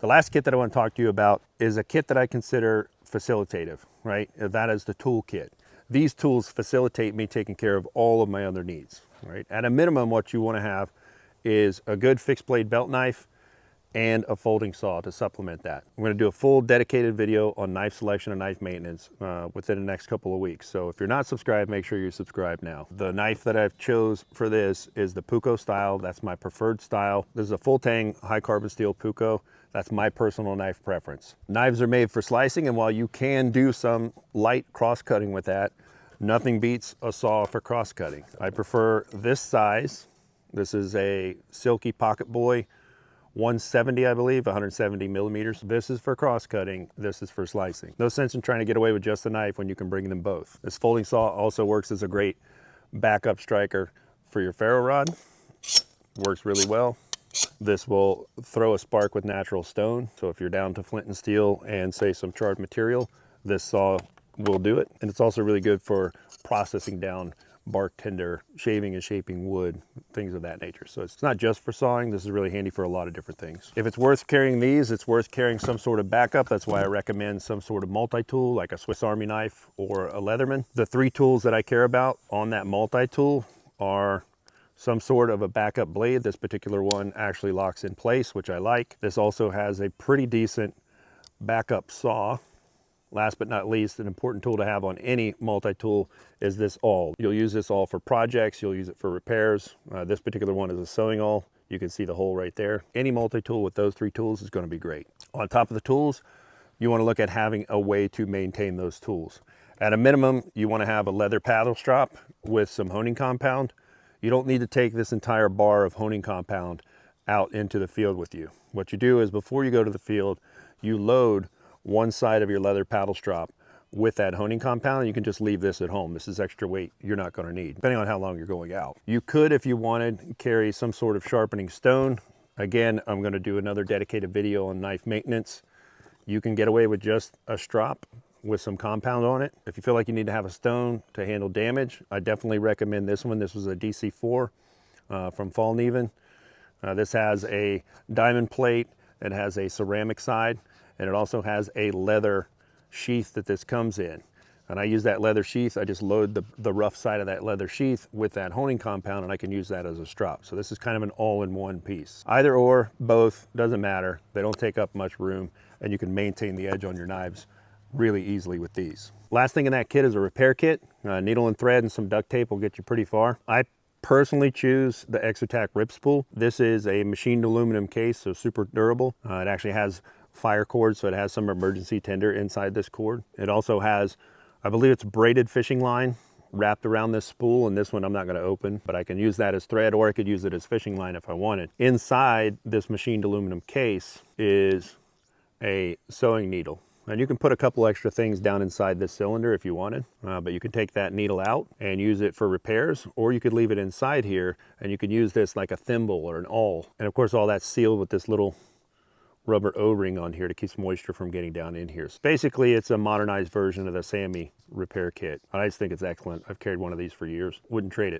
The last kit that I want to talk to you about is a kit that I consider facilitative, right? That is the tool kit. These tools facilitate me taking care of all of my other needs, right? At a minimum, what you want to have is a good fixed blade belt knife and a folding saw to supplement that. I'm going to do a full dedicated video on knife selection and knife maintenance within the next couple of weeks. So if you're not subscribed, make sure you're subscribed now. The knife that I've chose for this is the Puko style. That's my preferred style. This is a full tang high carbon steel Puko. That's my personal knife preference. Knives are made for slicing, and while you can do some light cross cutting with that, nothing beats a saw for cross cutting. I prefer this size. This is a Silky Pocket Boy 170, I believe, 170 millimeters. This is for cross cutting, this is for slicing. No sense in trying to get away with just a knife when you can bring them both. This folding saw also works as a great backup striker for your ferro rod. Works really well. This will throw a spark with natural stone. So if you're down to flint and steel and say some charred material, this saw will do it. And it's also really good for processing down bark tinder, shaving and shaping wood, things of that nature. So it's not just for sawing. This is really handy for a lot of different things. If it's worth carrying these, it's worth carrying some sort of backup. That's why I recommend some sort of multi-tool like a Swiss Army knife or a Leatherman. The three tools that I care about on that multi-tool are some sort of a backup blade. This particular one actually locks in place, which I like. This also has a pretty decent backup saw. Last but not least, an important tool to have on any multi-tool is this awl. You'll use this awl for projects, you'll use it for repairs. This particular one is a sewing awl. You can see the hole right there. Any multi-tool with those three tools is going to be great. On top of the tools, you want to look at having a way to maintain those tools. At a minimum, you want to have a leather paddle strap with some honing compound. You don't need to take this entire bar of honing compound out into the field with you. What you do is before you go to the field, you load one side of your leather paddle strap with that honing compound, and you can just leave this at home. This is extra weight you're not going to need, depending on how long you're going out. You could, if you wanted, carry some sort of sharpening stone. Again, I'm going to do another dedicated video on knife maintenance. You can get away with just a strap with some compound on it. If you feel like you need to have a stone to handle damage, I definitely recommend this one. This was a DC4 from Fallneven. This has a diamond plate. It has a ceramic side, and it also has a leather sheath that this comes in. And I use that leather sheath. I just load the rough side of that leather sheath with that honing compound, and I can use that as a strap. So this is kind of an all-in-one piece. Either or, both, doesn't matter. They don't take up much room, and you can maintain the edge on your knives really easily with these. Last thing in that kit is a repair kit. Needle and thread and some duct tape will get you pretty far. I personally choose the Exotac rip spool. This is a machined aluminum case, so super durable. It actually has fire cord, so it has some emergency tinder inside this cord. It also has, I believe it's braided fishing line wrapped around this spool, and this one I'm not going to open, but I can use that as thread, or I could use it as fishing line if I wanted. Inside this machined aluminum case is a sewing needle. And you can put a couple extra things down inside this cylinder if you wanted, but you can take that needle out and use it for repairs, or you could leave it inside here and you could use this like a thimble or an awl. And of course all that's sealed with this little rubber O-ring on here to keep moisture from getting down in here. So basically it's a modernized version of the Sammy repair kit. I just think it's excellent. I've carried one of these for years. Wouldn't trade it.